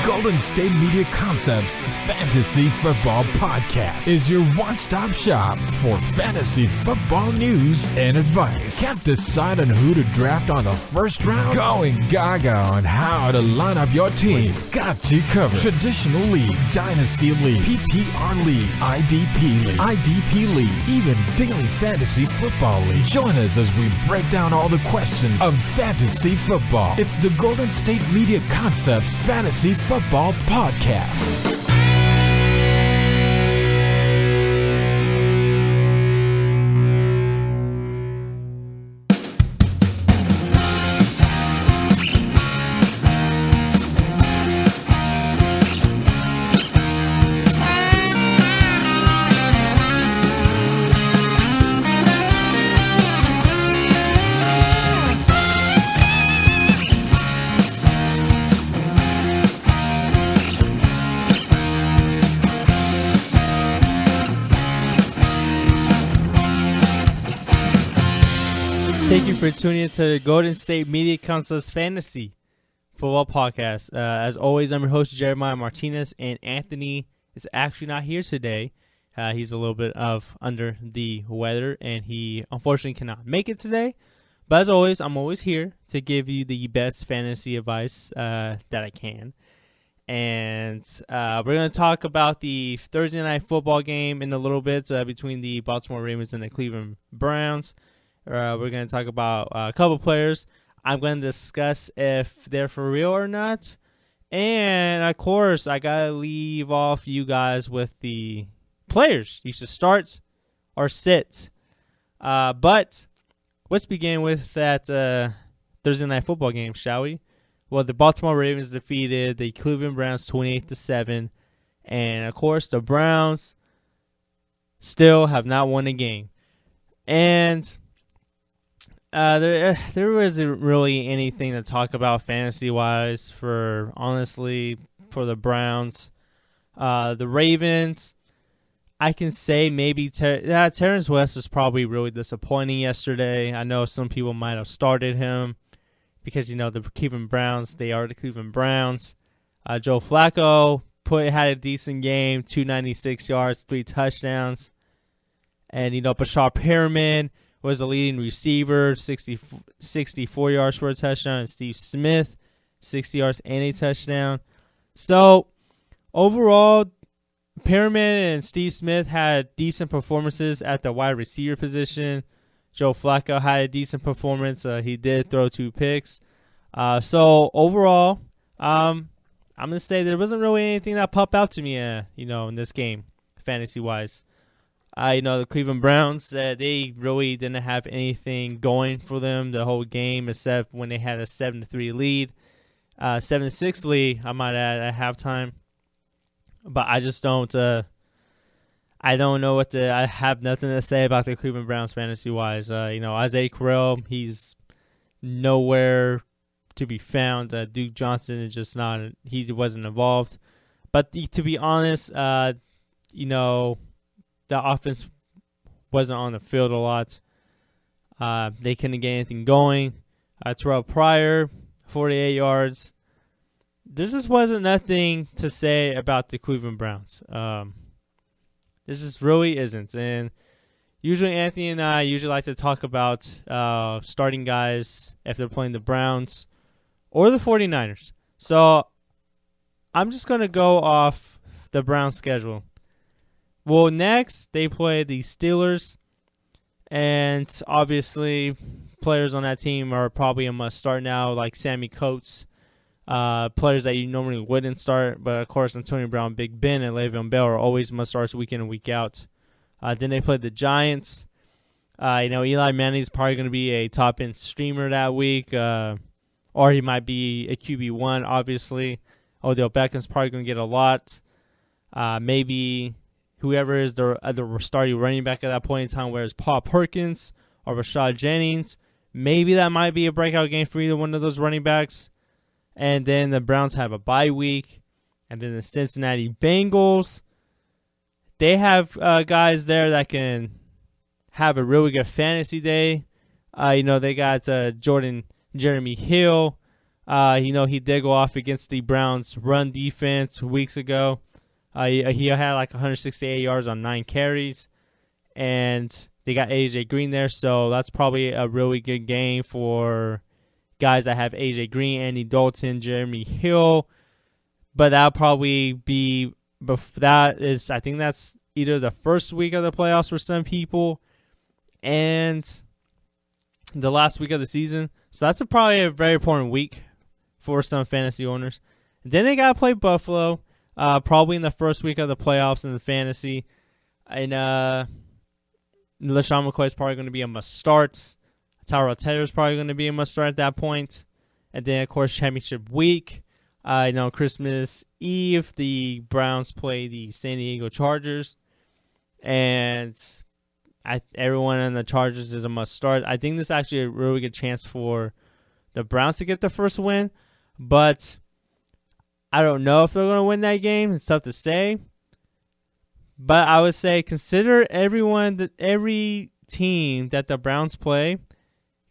Golden State Media Concepts Fantasy Football Podcast is your one-stop shop for fantasy football news and advice. Can't decide on who to draft on the first round? Going gaga on how to line up your team. We've got you covered. Traditional leagues, dynasty league, PPR league, IDP league, even daily fantasy football league. Join us as we break down all the questions of fantasy football. It's the Golden State Media Concepts Fantasy Football Podcast. Thank you for tuning into the Golden State Media Concepts Fantasy Football Podcast. As always, I'm your host, Jeremiah Martinez, and Anthony is actually not here today. He's a little bit under the weather, and he unfortunately cannot make it today. But as always, I'm always here to give you the best fantasy advice that I can. And we're going to talk about the Thursday night football game in a little bit between the Baltimore Ravens and the Cleveland Browns. We're going to talk about a couple players. I'm going to discuss if they're for real or not. And, of course, I got to leave off you guys with the players. You should start or sit. But let's begin with that Thursday night football game, shall we? Well, the Baltimore Ravens defeated the Cleveland Browns 28-7. And, of course, the Browns still have not won a game. And there wasn't really anything to talk about fantasy-wise for the Browns. The Ravens, I can say maybe Terrence West was probably really disappointing yesterday. I know some people might have started him because, the Cleveland Browns, they are the Cleveland Browns. Joe Flacco had a decent game, 296 yards, 3 touchdowns. And, Bashar Perriman was the leading receiver, 64 yards for a touchdown, and Steve Smith, 60 yards and a touchdown. So, overall, Perriman and Steve Smith had decent performances at the wide receiver position. Joe Flacco had a decent performance. He did throw 2 picks. So, overall, I'm going to say there wasn't really anything that popped out to me, in this game, fantasy-wise. The Cleveland Browns, they really didn't have anything going for them the whole game except when they had a 7-3 lead. 7-6 lead, I might add, at halftime. But I just don't, I don't know I have nothing to say about the Cleveland Browns fantasy-wise. Isaiah Crowell, he's nowhere to be found. Duke Johnson is just he wasn't involved. But to be honest, the offense wasn't on the field a lot. They couldn't get anything going. Terrell Pryor, 48 yards. There just wasn't nothing to say about the Cleveland Browns. There just really isn't. And usually Anthony and I like to talk about starting guys if they're playing the Browns or the 49ers. So I'm just going to go off the Browns schedule. Well, next, they play the Steelers, and obviously players on that team are probably a must-start now, like Sammy Coates, players that you normally wouldn't start, but, of course, Antonio Brown, Big Ben, and Le'Veon Bell are always must-starts week in and week out. Then they play the Giants. Eli Manning's probably going to be a top-end streamer that week, or he might be a QB1, obviously. Odell Beckham's probably going to get a lot. Maybe whoever is the starting running back at that point in time, whereas Paul Perkins or Rashad Jennings, maybe that might be a breakout game for either one of those running backs. And then the Browns have a bye week. And then the Cincinnati Bengals, they have guys there that can have a really good fantasy day. They got Jeremy Hill, He did go off against the Browns' run defense weeks ago. He had like 168 yards on 9 carries, and they got A.J. Green there, so that's probably a really good game for guys that have A.J. Green, Andy Dalton, Jeremy Hill. But that'll probably be I think that's either the first week of the playoffs for some people and the last week of the season. So that's probably a very important week for some fantasy owners. Then they got to play Buffalo, probably in the first week of the playoffs in the fantasy. And LaShawn McCoy is probably going to be a must-start. Tyrod Taylor is probably going to be a must-start at that point. And then, of course, championship week. Christmas Eve, the Browns play the San Diego Chargers. And everyone in the Chargers is a must-start. I think this is actually a really good chance for the Browns to get the first win. But I don't know if they're going to win that game. It's tough to say. But I would say consider every team that the Browns play,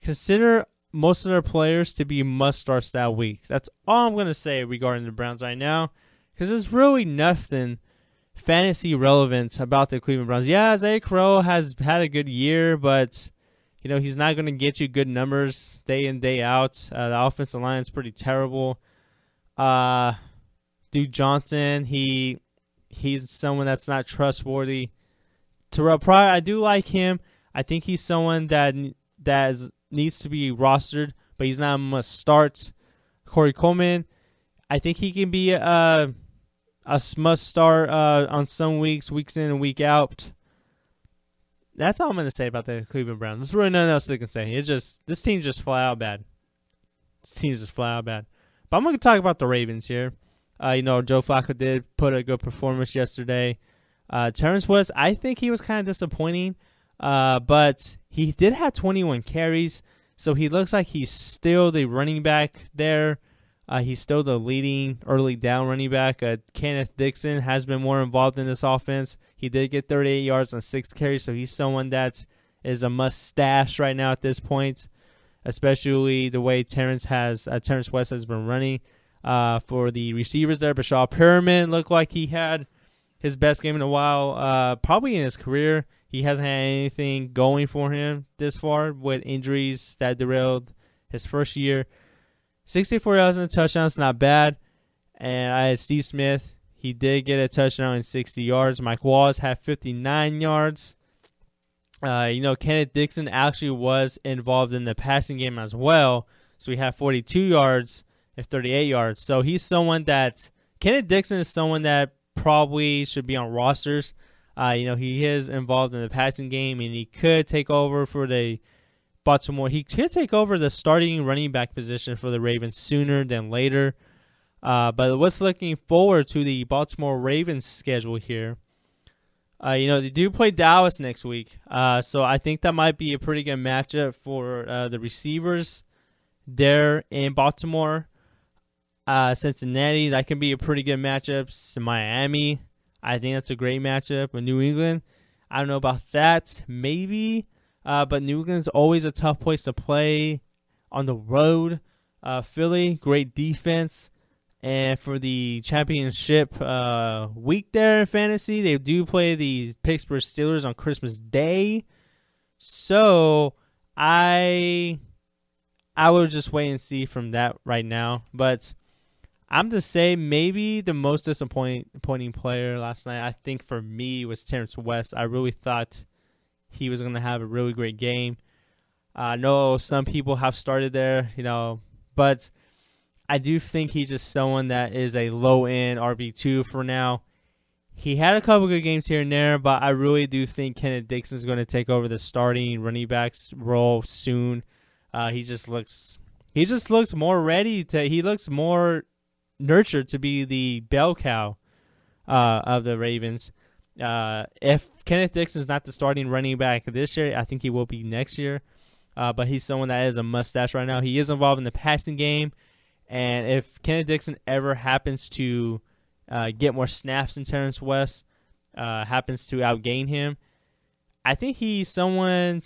consider most of their players to be must-starts that week. That's all I'm going to say regarding the Browns right now, because there's really nothing fantasy relevant about the Cleveland Browns. Yeah, Isaiah Crowell has had a good year, but he's not going to get you good numbers day in, day out. The offensive line is pretty terrible. Duke Johnson, he's someone that's not trustworthy. Terrell Pryor, I do like him. I think he's someone that needs to be rostered, but he's not a must-start. Corey Coleman, I think he can be a must-start on some weeks in and week out. That's all I'm going to say about the Cleveland Browns. There's really nothing else I can say. This team's just flat out bad. But I'm going to talk about the Ravens here. Joe Flacco did put a good performance yesterday. Terrence West, I think he was kind of disappointing, but he did have 21 carries, so he looks like he's still the running back there. He's still the leading early down running back. Kenneth Dixon has been more involved in this offense. He did get 38 yards on 6 carries, so he's someone that is a must-stash right now at this point, especially the way Terrence West has been running. For the receivers there, Bashar Perriman looked like he had his best game in a while, probably in his career. He hasn't had anything going for him this far with injuries that derailed his first year. 64 yards and a touchdown is not bad. And I had Steve Smith. He did get a touchdown and 60 yards. Mike Wallace had 59 yards. Kenneth Dixon actually was involved in the passing game as well. So he had 42 yards and 38 yards. So he's someone that Kenneth Dixon is someone that probably should be on rosters. He is involved in the passing game, and he could take over for the Baltimore. He could take over the starting running back position for the Ravens sooner than later. But what's looking forward to the Baltimore Ravens schedule here? They do play Dallas next week. So I think that might be a pretty good matchup for the receivers there in Baltimore. Cincinnati, that can be a pretty good matchup. Miami, I think that's a great matchup. With New England, I don't know about that. Maybe. But New England's always a tough place to play on the road. Philly, great defense. And for the championship week there in fantasy, they do play the Pittsburgh Steelers on Christmas Day. So I would just wait and see from that right now. But I'm to say maybe the most disappointing player last night, I think for me, was Terrence West. I really thought he was going to have a really great game. I know some people have started there, but I do think he's just someone that is a low-end RB2 for now. He had a couple good games here and there, but I really do think Kenneth Dixon is going to take over the starting running backs role soon. He just looks more ready to. He looks more nurtured to be the bell cow of the Ravens. If Kenneth Dixon is not the starting running back this year, I think he will be next year. But he's someone that is a mustache right now. He is involved in the passing game. And if Kenneth Dixon ever happens to get more snaps than Terrence West, happens to outgain him, I think he's someone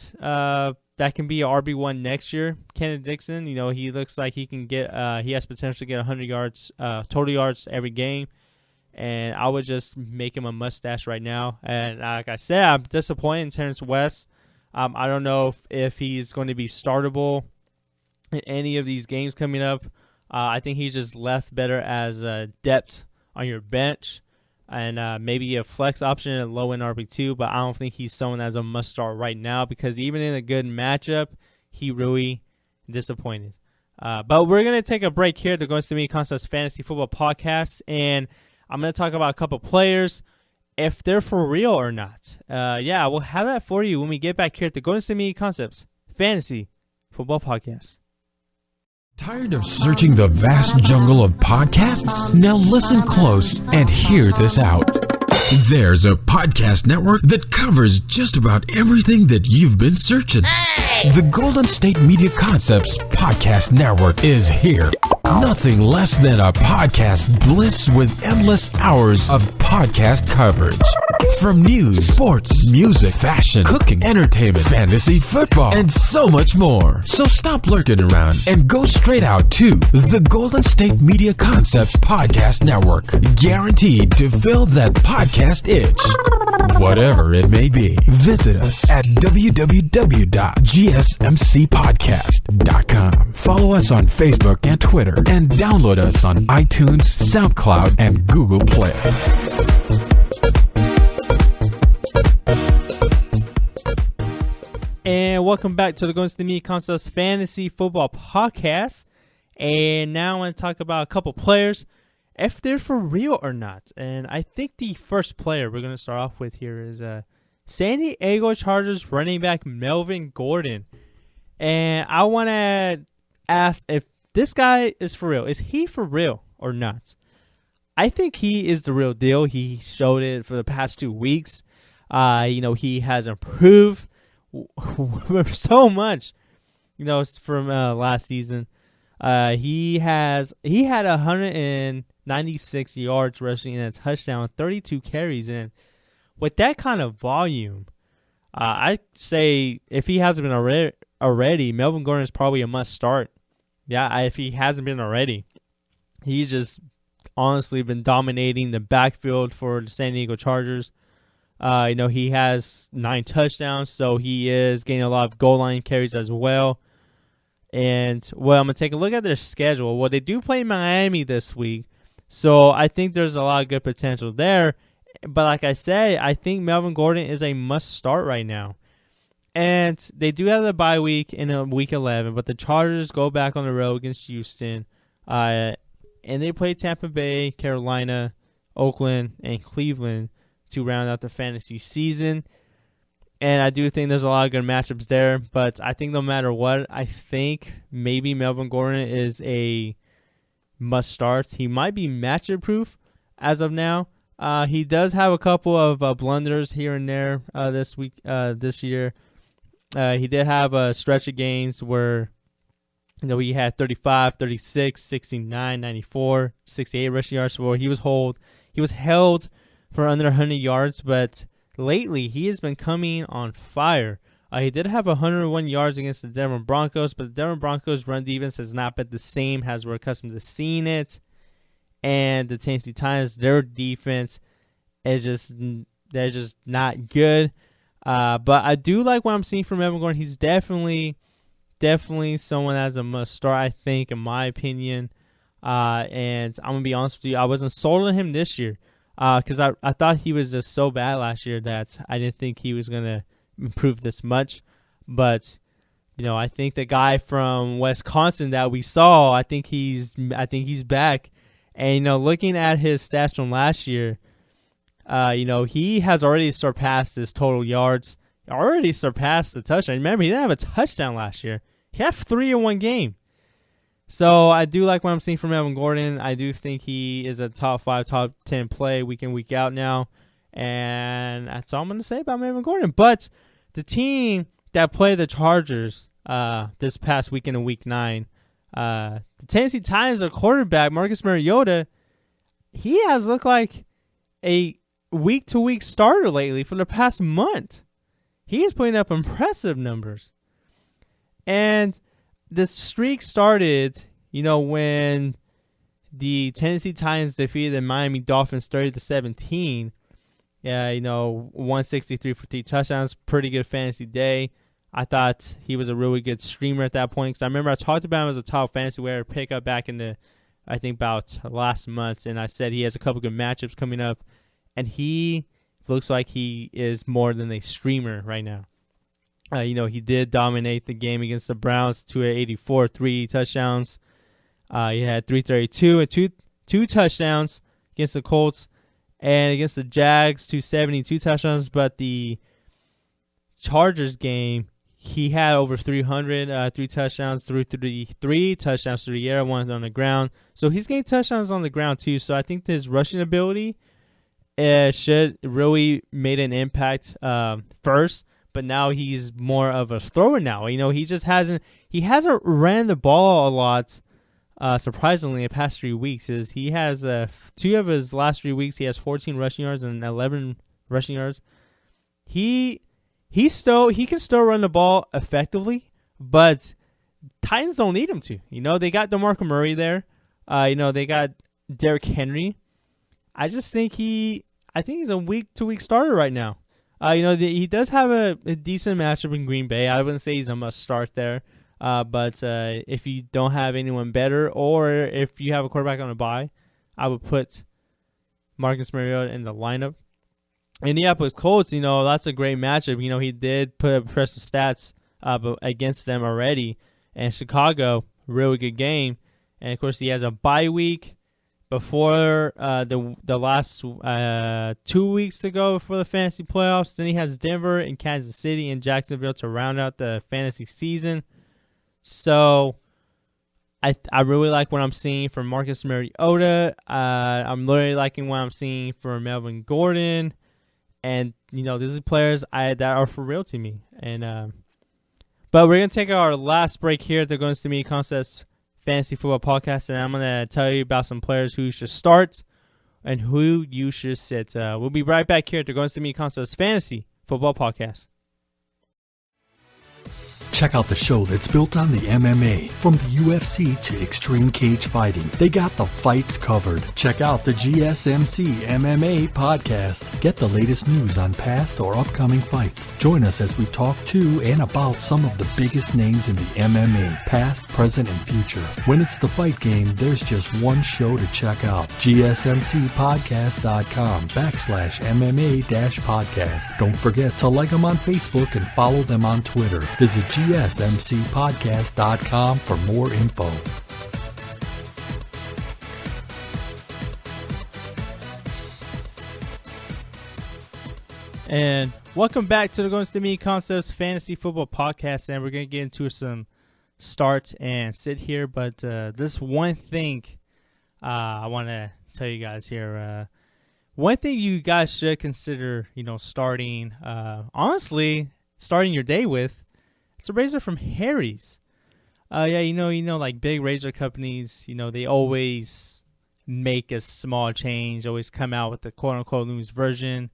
that can be a RB1 next year. Kenneth Dixon, he looks like he can get. He has potential to get 100 yards, total yards every game, and I would just make him a mustache right now. And like I said, I'm disappointed in Terrence West. I don't know if he's going to be startable in any of these games coming up. I think he's just left better as depth on your bench and maybe a flex option at low-end RB2, but I don't think he's someone that's a must-start right now because even in a good matchup, he really disappointed. But we're going to take a break here to go into the Concepts Fantasy Football Podcast, and I'm going to talk about a couple players, if they're for real or not. We'll have that for you when we get back here at the Golden State Media Concepts Fantasy Football Podcast. Tired of searching the vast jungle of podcasts? Now listen close and hear this out. There's a podcast network that covers just about everything that you've been searching. Hey! The Golden State Media Concepts Podcast Network is here. Nothing less than a podcast bliss with endless hours of podcast coverage. From news, sports, music, fashion, cooking, entertainment, fantasy, football, and so much more. So stop lurking around and go straight out to the Golden State Media Concepts Podcast Network. Guaranteed to fill that podcast itch. Whatever it may be. Visit us at www.gsmcpodcast.com. Follow us on Facebook and Twitter and download us on iTunes, SoundCloud, and Google Play. And welcome back to the Golden State Media Concepts Fantasy Football Podcast. And now I want to talk about a couple players, if they're for real or not. And I think the first player we're going to start off with here is San Diego Chargers running back Melvin Gordon. And I want to ask if this guy is for real. Is he for real or not? I think he is the real deal. He showed it for the past 2 weeks. He has improved so much, from last season. He had 196 yards rushing and a touchdown, 32 carries, and with that kind of volume, I'd say if he hasn't been already, Melvin Gordon is probably a must start. Yeah, if he hasn't been already, he's just honestly been dominating the backfield for the San Diego Chargers. He has 9 touchdowns, so he is getting a lot of goal line carries as well. And, I'm going to take a look at their schedule. Well, they do play Miami this week, so I think there's a lot of good potential there. But like I said, I think Melvin Gordon is a must-start right now. And they do have the bye week in Week 11, but the Chargers go back on the road against Houston. And they play Tampa Bay, Carolina, Oakland, and Cleveland to round out the fantasy season. And I do think there's a lot of good matchups there. But I think no matter what, I think maybe Melvin Gordon is a must-start. He might be matchup-proof as of now. He does have a couple of blunders here and there this year. He did have a stretch of games where he had 35, 36, 69, 94, 68 rushing yards. Where he was held for under 100 yards, but lately he has been coming on fire. He did have 101 yards against the Denver Broncos, but the Denver Broncos' run defense has not been the same as we're accustomed to seeing it. And the Tennessee Titans, their defense is just not good. But I do like what I'm seeing from Melvin Gordon. He's definitely someone that's a must start, I think, in my opinion. And I'm going to be honest with you, I wasn't sold on him this year because I thought he was just so bad last year that I didn't think he was going to improve this much. But, I think the guy from Wisconsin that we saw, I think he's back. And, looking at his stats from last year, he has already surpassed his total yards, already surpassed the touchdown. Remember, he didn't have a touchdown last year. He had 3 in one game. So I do like what I'm seeing from Melvin Gordon. I do think he is a top 5, top 10 play week in, week out now. And that's all I'm going to say about Melvin Gordon. But the team that played the Chargers this past weekend in Week 9, the Tennessee Titans, their quarterback, Marcus Mariota, he has looked like a week-to-week starter lately for the past month. He is putting up impressive numbers. And the streak started, when the Tennessee Titans defeated the Miami Dolphins 30-17. Yeah, 163 for 3 touchdowns. Pretty good fantasy day. I thought he was a really good streamer at that point because I remember I talked about him as a top fantasy player pickup back in I think about last month, and I said he has a couple good matchups coming up, and he looks like he is more than a streamer right now. He did dominate the game against the Browns, 284, 3 touchdowns. He had 332 and two touchdowns against the Colts. And against the Jags, 270, 2 touchdowns. But the Chargers game, he had over 300, 3 touchdowns, three touchdowns through the air, 1 on the ground. So he's getting touchdowns on the ground too. So I think his rushing ability should really made an impact first. But now he's more of a thrower now. He just hasn't ran the ball a lot. Surprisingly, the past 3 weeks he has 2 of his last 3 weeks. He has 14 rushing yards and 11 rushing yards. He can still run the ball effectively, but Titans don't need him to. They got DeMarco Murray there. They got Derrick Henry. I just think he's a week-to-week starter right now. He does have a decent matchup in Green Bay. I wouldn't say he's a must start there. But if you don't have anyone better, or if you have a quarterback on a bye, I would put Marcus Mariota in the lineup. Indianapolis Colts, that's a great matchup. He did put up impressive stats against them already. And Chicago, really good game. And, of course, he has a bye week before the last 2 weeks to go before the fantasy playoffs. Then he has Denver and Kansas City and Jacksonville to round out the fantasy season. So I really like what I'm seeing from Marcus Mariota. I'm really liking what I'm seeing for Melvin Gordon. And, these are players that are for real to me. And but we're going to take our last break here at the Going to Me Concepts Fantasy Football Podcast. And I'm going to tell you about some players who should start and who you should sit. We'll be right back here at the Going to Me Concepts Fantasy Football Podcast. Check out the show that's built on the MMA. From the UFC to extreme cage fighting, they got the fights covered. Check out the GSMC MMA podcast. Get the latest news on past or upcoming fights. Join us as we talk to and about some of the biggest names in the MMA, past, present, and future. When it's the fight game, there's just one show to check out. GSMCpodcast.com/MMA-podcast. Don't forget to like them on Facebook and follow them on Twitter. Visit GSMCpodcast.com for more info. And welcome back to the Going to Me Concepts Fantasy Football Podcast. And we're going to get into some start and sit here. But this one thing I want to tell you guys here. One thing you guys should consider, starting, honestly, starting your day with. It's a razor from Harry's. Like big razor companies, they always make a small change, always come out with the quote-unquote newest version.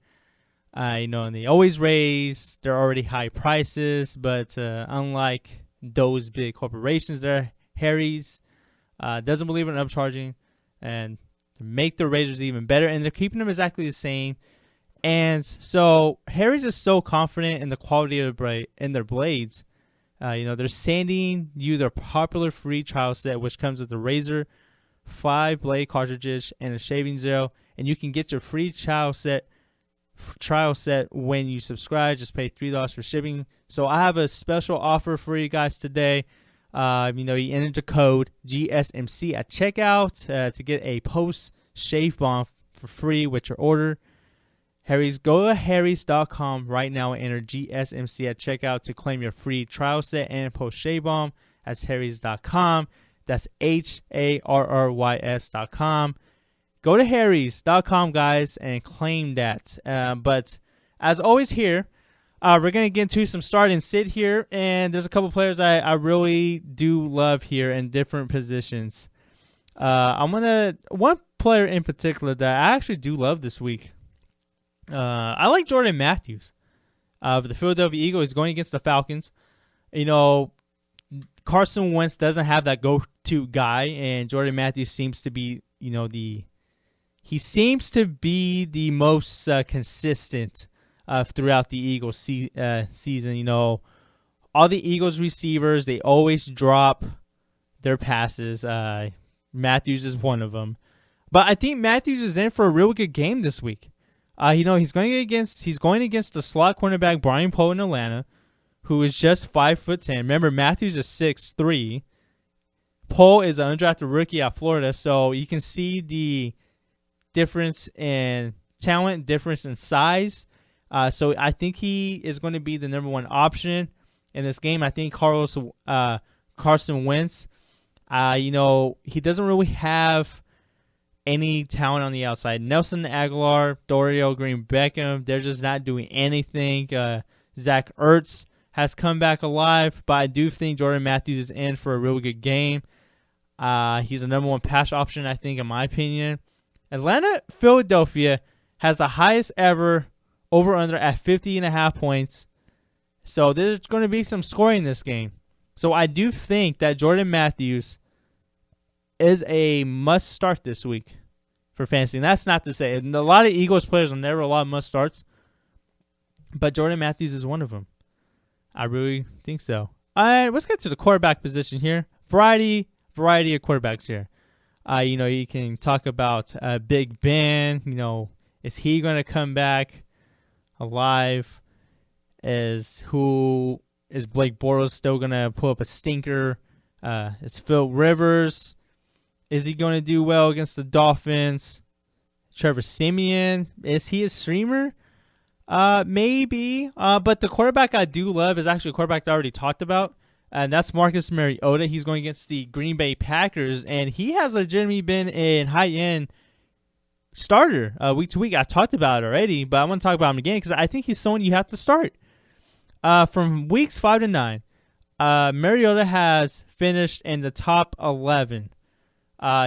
And they always raise their already high prices, but unlike those big corporations there, Harry's doesn't believe in upcharging and make their razors even better, and they're keeping them exactly the same. And so Harry's is so confident in the quality of their blades. They're sending you their popular free trial set, which comes with the razor, 5 blade cartridges, and a shaving gel. And you can get your free trial set when you subscribe. Just pay $3 for shipping. So I have a special offer for you guys today. You enter the code GSMC at checkout to get a post shave balm for free with your order. Harry's, go to harrys.com right now and enter GSMC at checkout to claim your free trial set and post shave balm. That's harrys.com. That's HARRYS.com. Go to harrys.com, guys, and claim that. But as always here, we're going to get into some start and sit here. And there's a couple players I really do love here in different positions. One player in particular that I actually do love this week. I like Jordan Matthews of the Philadelphia Eagles. He's going against the Falcons. The Carson Wentz doesn't have that go-to guy, and Jordan Matthews seems to be, the most consistent throughout the Eagles season. All the Eagles receivers, they always drop their passes. Matthews is one of them. But I think Matthews is in for a real good game this week. He's going against the slot cornerback Brian Poe in Atlanta, who is just 5'10". Remember, Matthews is 6'3". Poe is an undrafted rookie out of Florida, so you can see the difference in talent, difference in size. So I think he is going to be the number one option in this game. I think Carson Wentz, he doesn't really have any talent on the outside. Nelson Aguilar, Dorial Green-Beckham, they're just not doing anything. Zach Ertz has come back alive, but I do think Jordan Matthews is in for a really good game. He's the number one pass option, I think, in my opinion. Philadelphia has the highest ever over-under at 50.5 points. So there's going to be some scoring in this game. So I do think that Jordan Matthews is a must start this week for fantasy. And that's not to say, and a lot of Eagles players are never a lot of must starts, but Jordan Matthews is one of them. I really think so. All right, let's get to the quarterback position here. Variety of quarterbacks here. You can talk about Big Ben. Is he going to come back alive? Is Blake Bortles still going to pull up a stinker? Is Phil Rivers? Is he going to do well against the Dolphins? Trevor Siemian, is he a streamer? Maybe. But the quarterback I do love is actually a quarterback that I already talked about, and that's Marcus Mariota. He's going against the Green Bay Packers, and he has legitimately been a high-end starter week to week. I talked about it already, but I want to talk about him again because I think he's someone you have to start. From weeks 5 to 9, Mariota has finished in the top 11.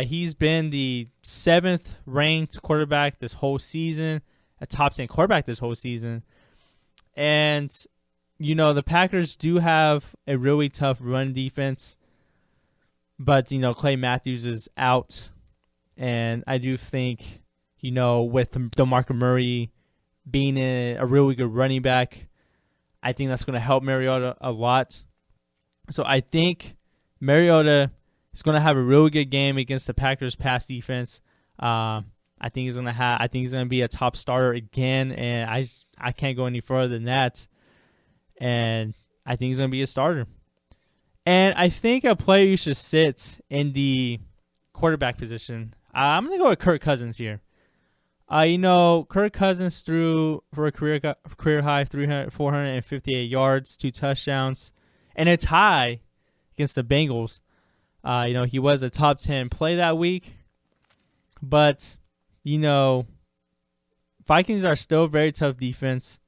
He's been the 7th ranked quarterback this whole season, a top 10 quarterback this whole season. And, the Packers do have a really tough run defense. But, Clay Matthews is out. And I do think, with DeMarco Murray being a really good running back, I think that's going to help Mariota a lot. So I think Mariota is going to have a really good game against the Packers pass defense. I think he's going to be a top starter again, and I can't go any further than that. And I think he's going to be a starter. And I think a player you should sit in the quarterback position, I'm going to go with Kirk Cousins here. Kirk Cousins threw for a career high 458 yards, 2 touchdowns, and a tie against the Bengals. He was a top 10 play that week. But, Vikings are still a very tough defense.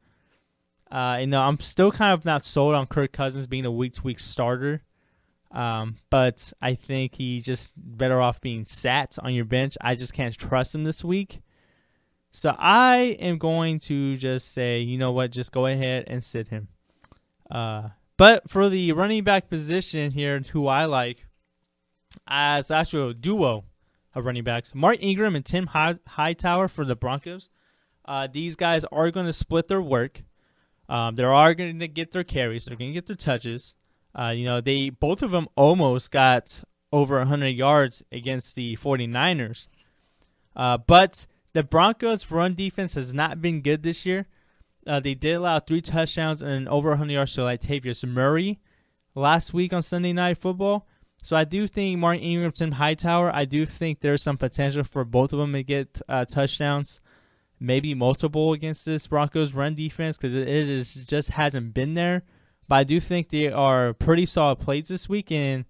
I'm still kind of not sold on Kirk Cousins being a week-to-week starter. But I think he's just better off being sat on your bench. I just can't trust him this week. So I am going to just say, you know what, just go ahead and sit him. But for the running back position here, who I like, it's actually a duo of running backs. Mark Ingram and Tim Hightower for the Broncos. These guys are going to split their work. They are going to get their carries. They're going to get their touches. Both of them almost got over 100 yards against the 49ers. But the Broncos' run defense has not been good this year. They did allow 3 touchdowns and over 100 yards to Latavius Murray last week on Sunday Night Football. So I do think Martin Ingram, Tim Hightower, I do think there's some potential for both of them to get touchdowns, maybe multiple against this Broncos run defense because it just hasn't been there. But I do think they are pretty solid plays this week, and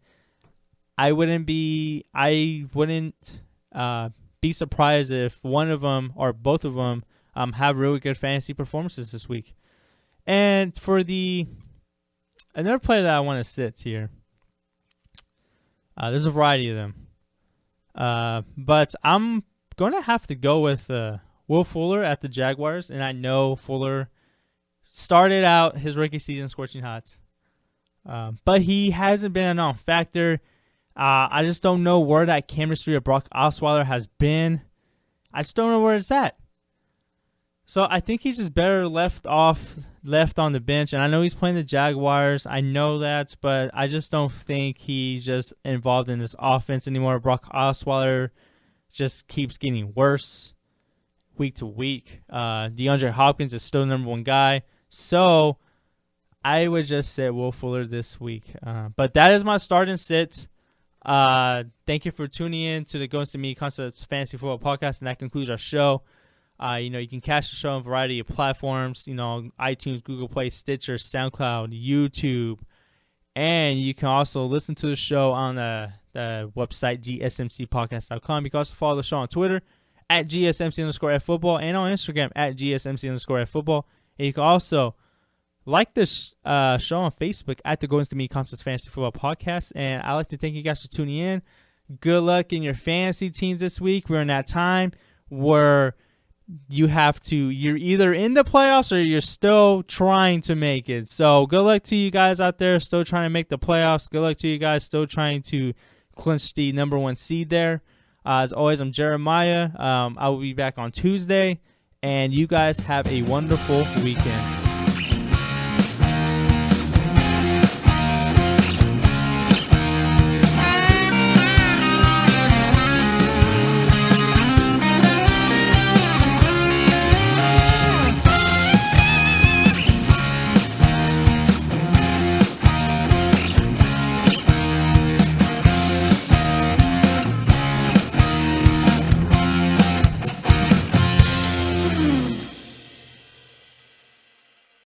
I wouldn't be surprised if one of them or both of them have really good fantasy performances this week. And for another player that I want to sit here, there's a variety of them. But I'm going to have to go with Will Fuller at the Jaguars, and I know Fuller started out his rookie season scorching hot. But he hasn't been a non-factor. I just don't know where that chemistry of Brock Osweiler has been. I just don't know where it's at. So I think he's just better left on the bench. And I know he's playing the Jaguars. I know that, but I just don't think he's just involved in this offense anymore. Brock Osweiler just keeps getting worse week to week. DeAndre Hopkins is still the number one guy. So I would just say Will Fuller this week. But that is my start and sit. Thank you for tuning in to the Goes to Me Concepts Fantasy Football Podcast, and that concludes our show. You can catch the show on a variety of platforms, iTunes, Google Play, Stitcher, SoundCloud, YouTube, and you can also listen to the show on the website, gsmcpodcast.com. You can also follow the show on Twitter, at GSMC_FFootball, and on Instagram, at GSMC_FFootball. And you can also like this show on Facebook, at the Goes to Me Concepts Fantasy Football Podcast. And I'd like to thank you guys for tuning in. Good luck in your fantasy teams this week. We're in that time where you're either in the playoffs or you're still trying to make it. So good luck to you guys out there still trying to make the playoffs. Good luck to you guys still trying to clinch the number one seed there. As always, I'm Jeremiah. I will be back on Tuesday, and you guys have a wonderful weekend.